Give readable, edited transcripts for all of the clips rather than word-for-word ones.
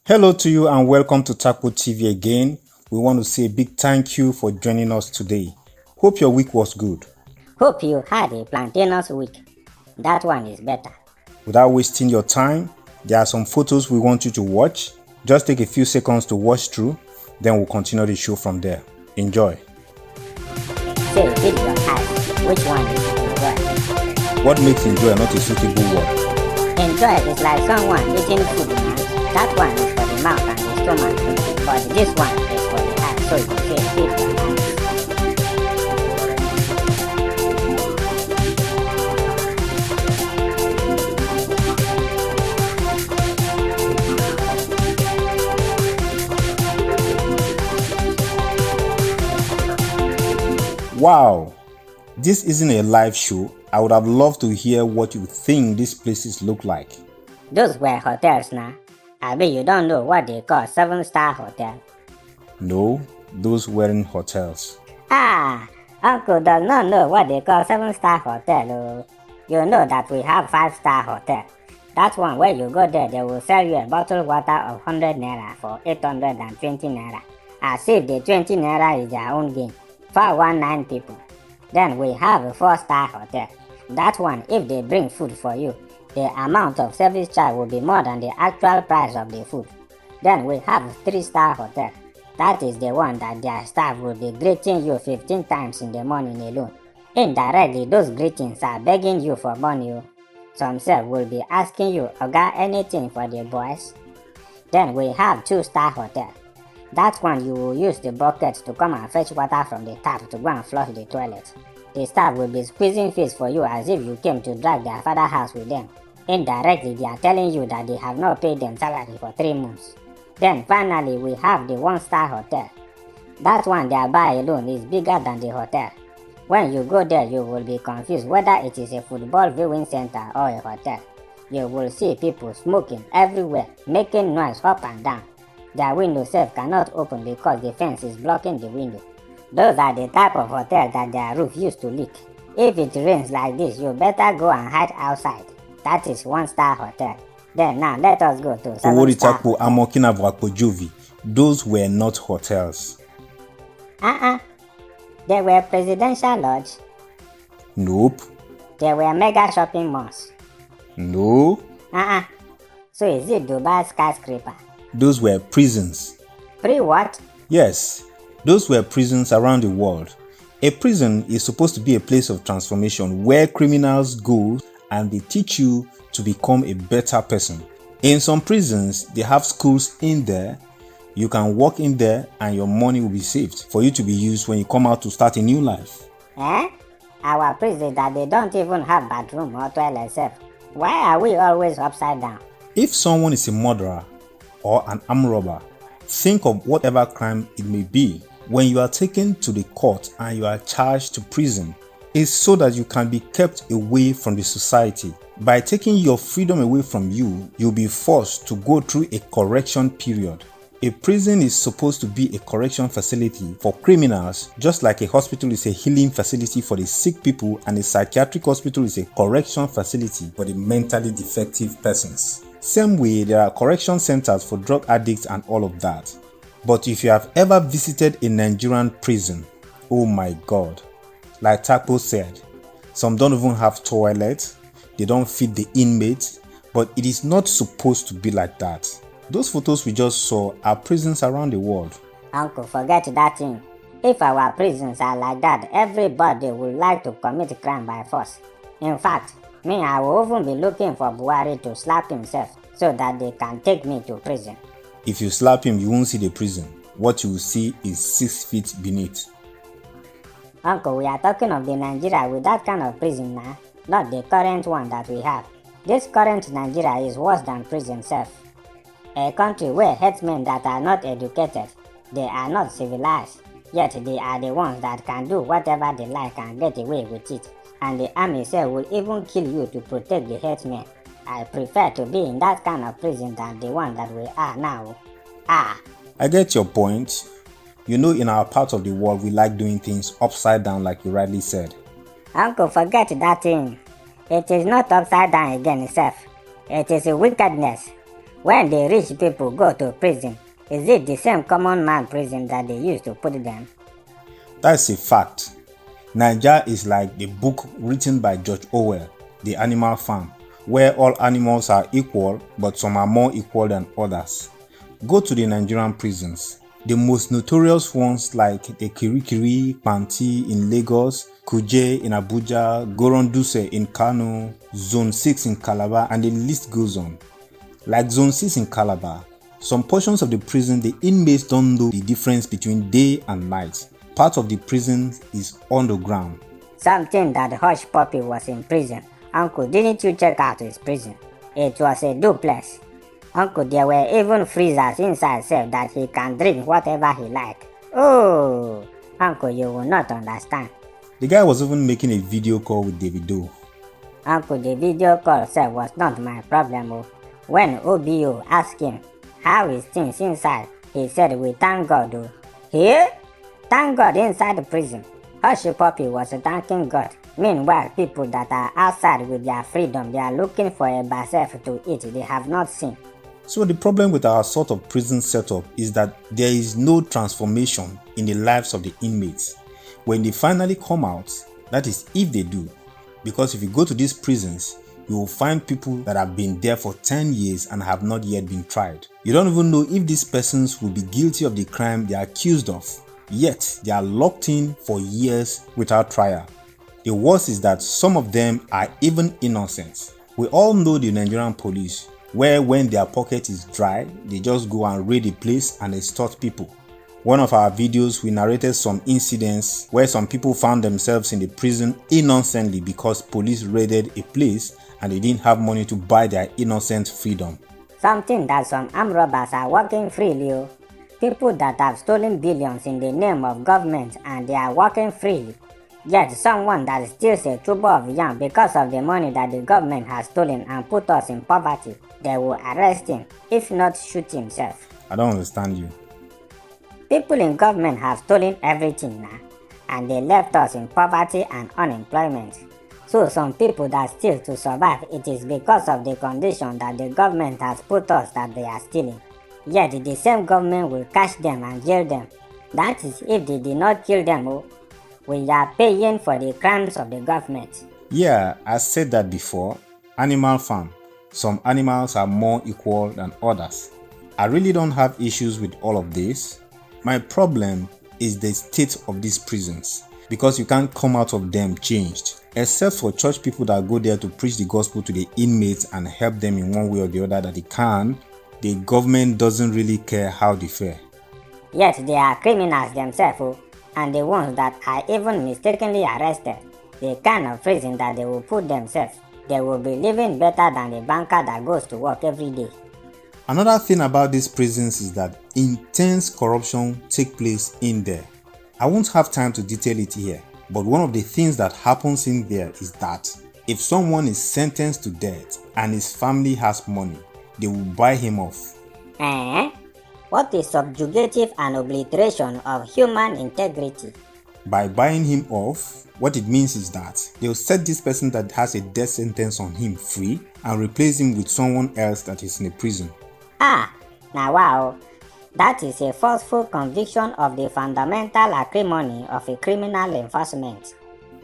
Hello to you and welcome to Takpo TV again. We want to say a big thank you for joining us today. Hope your week was good. Hope you had a plantainous week. That one is better. Without wasting your time, there are some photos we want you to watch. Just take a few seconds to watch through, then we'll continue the show from there. Enjoy. Say, feed your eyes. Which one is enjoy? What makes enjoy not a suitable word? Enjoy is like someone eating food, man. That one is for the mouth and the stomach, but this one is for the eyes, so you say feed your eyes. Wow, this isn't a live show. I would have loved to hear what you think these places look like. Those were hotels now. I bet you don't know what they call 7-star hotel. No, those weren't hotels. Uncle does not know what they call 7-star hotel. Oh. You know that we have 5-star hotel. That one where you go there, they will sell you a bottled water of 100 naira for 820 naira. As if the 20 naira is their own gain. 419 people. Then we have a 4-star hotel. That one, if they bring food for you, the amount of service charge will be more than the actual price of the food. Then we have 3-star hotel. That is the one that their staff will be greeting you 15 times in the morning alone. Indirectly, those greetings are begging you for money. Some self will be asking you, Oga, anything for the boys? Then we have 2-star hotel. That one you will use the bucket to come and fetch water from the tap to go and flush the toilet. The staff will be squeezing face for you as if you came to drag their father's house with them. Indirectly, they are telling you that they have not paid them salary for 3 months. Then finally, we have the 1-star hotel. That one their bar alone is bigger than the hotel. When you go there, you will be confused whether it is a football viewing center or a hotel. You will see people smoking everywhere, making noise up and down. Their window self cannot open because the fence is blocking the window. Those are the type of hotel that their roof used to leak. If it rains like this, you better go and hide outside. That is 1-star hotel. Then now let us go to 7-star Takpo Amokinavwakojovi. Those were not hotels. They were presidential lodge. Nope. They were mega shopping malls. No. So is it Dubai skyscraper? Those were prisons. What? Yes, those were prisons around the world. A prison is supposed to be a place of transformation where criminals go and they teach you to become a better person. In some prisons, they have schools in there. You can walk in there and your money will be saved for you to be used when you come out to start a new life. Our prison that they don't even have bathroom or toilet self. Why are we always upside down? If someone is a murderer or an armed robber, think of whatever crime it may be. When you are taken to the court and you are charged to prison, it's so that you can be kept away from the society. By taking your freedom away from you, you'll be forced to go through a correction period. A prison is supposed to be a correction facility for criminals, just like a hospital is a healing facility for the sick people and a psychiatric hospital is a correction facility for the mentally defective persons. Same way, there are correction centers for drug addicts and all of that. But if you have ever visited a Nigerian prison, oh my God, like Takpo said, some don't even have toilets, they don't feed the inmates, but it is not supposed to be like that. Those photos we just saw are prisons around the world. Uncle, forget that thing. If our prisons are like that, everybody would like to commit crime by force. In fact, me, I will even be looking for Buhari to slap himself so that they can take me to prison. If you slap him, you won't see the prison. What you will see is 6 feet beneath. Uncle, we are talking of the Nigeria with that kind of prison now, not the current one that we have. This current Nigeria is worse than prison self. A country where headsmen that are not educated, they are not civilized, yet they are the ones that can do whatever they like and get away with it. And the army self will even kill you to protect the headsmen. I prefer to be in that kind of prison than the one that we are now. I get your point. You know, in our part of the world, we like doing things upside down like you rightly said. Uncle, forget that thing. It is not upside down again itself. It is a wickedness. When the rich people go to prison, is it the same common man prison that they used to put them? That's a fact. Nigeria is like the book written by George Orwell, The Animal Farm, where all animals are equal, but some are more equal than others. Go to the Nigerian prisons. The most notorious ones like the Kirikiri, Panti in Lagos, Kuje in Abuja, Goronduse in Kano, Zone 6 in Calabar, and the list goes on. Like Zone 6 in Calabar, some portions of the prison the inmates don't know the difference between day and night. Part of the prison is underground. Something that Hush Puppy was in prison. Uncle, didn't you check out his prison? It was a duplex. Uncle, there were even freezers inside safe that he can drink whatever he like. Oh, Uncle, you will not understand. The guy was even making a video call with Davido. Uncle, the video call said was not my problem. When OBO asked him how is things inside, he said we thank God. Here? Thank God inside the prison. Hush Puppy was thanking God. Meanwhile, people that are outside with their freedom, they are looking for a basef to eat they have not seen. So the problem with our sort of prison setup is that there is no transformation in the lives of the inmates. When they finally come out, that is if they do. Because if you go to these prisons, you will find people that have been there for 10 years and have not yet been tried. You don't even know if these persons will be guilty of the crime they are accused of. Yet, they are locked in for years without trial. The worst is that some of them are even innocent. We all know the Nigerian police, where when their pocket is dry, they just go and raid the place and extort people. One of our videos, we narrated some incidents where some people found themselves in the prison innocently because police raided a place and they didn't have money to buy their innocent freedom. Something that some armed robbers are working freely. People that have stolen billions in the name of government and they are working freely. Yet someone that steals a tuber of yam because of the money that the government has stolen and put us in poverty, they will arrest him, if not shoot himself. I don't understand you. People in government have stolen everything now, and they left us in poverty and unemployment. So some people that steal to survive, it is because of the condition that the government has put us that they are stealing. Yet the same government will catch them and jail them. That is if they did not kill them. We are paying for the crimes of the government. Yeah, I said that before. Animal farm. Some animals are more equal than others. I really don't have issues with all of this. My problem is the state of these prisons, because you can't come out of them changed. Except for church people that go there to preach the gospel to the inmates and help them in one way or the other that they can, the government doesn't really care how they fare. Yet they are criminals themselves, and the ones that are even mistakenly arrested, the kind of prison that they will put themselves, they will be living better than the banker that goes to work every day. Another thing about these prisons is that intense corruption takes place in there. I won't have time to detail it here, but one of the things that happens in there is that if someone is sentenced to death and his family has money, they will buy him off. What is subjugative and obliteration of human integrity? By buying him off, what it means is that they will set this person that has a death sentence on him free and replace him with someone else that is in a prison. Now wow, that is a forceful conviction of the fundamental acrimony of a criminal enforcement.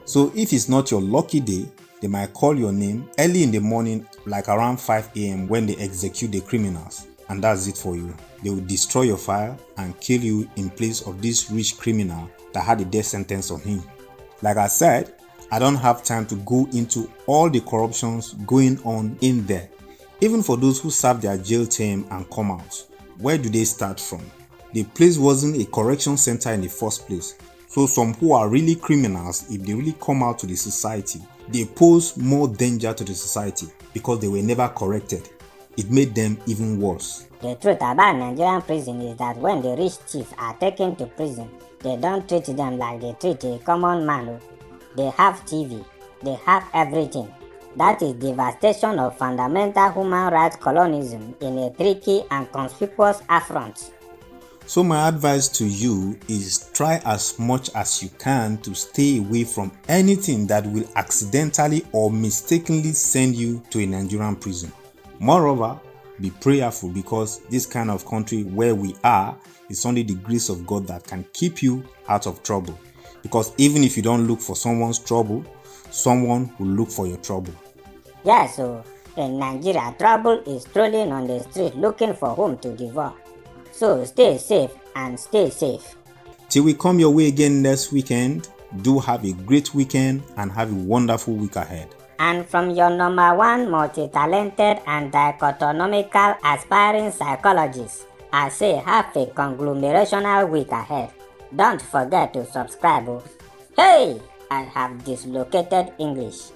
So if it's not your lucky day, they might call your name early in the morning, like around 5 a.m. when they execute the criminals, and that's it for you. They will destroy your file and kill you in place of this rich criminal that had a death sentence on him. Like I said, I don't have time to go into all the corruptions going on in there. Even for those who serve their jail term and come out, where do they start from? The place wasn't a correction center in the first place. So some who are really criminals, if they really come out to the society, they pose more danger to the society because they were never corrected. It made them even worse. The truth about Nigerian prison is that when the rich thieves are taken to prison, they don't treat them like they treat a common man. They have TV, they have everything. That is devastation of fundamental human rights colonialism in a tricky and conspicuous affront. So my advice to you is try as much as you can to stay away from anything that will accidentally or mistakenly send you to a Nigerian prison. Moreover, be prayerful, because this kind of country where we are, it's only the grace of God that can keep you out of trouble. Because even if you don't look for someone's trouble, someone will look for your trouble. Yes, so in Nigeria, trouble is strolling on the street looking for whom to devour. So stay safe and stay safe. Till we come your way again next weekend, do have a great weekend and have a wonderful week ahead. And from your number one multi-talented and dichotomical aspiring psychologist, I say have a conglomerational week ahead. Don't forget to subscribe. Hey, I have dislocated English.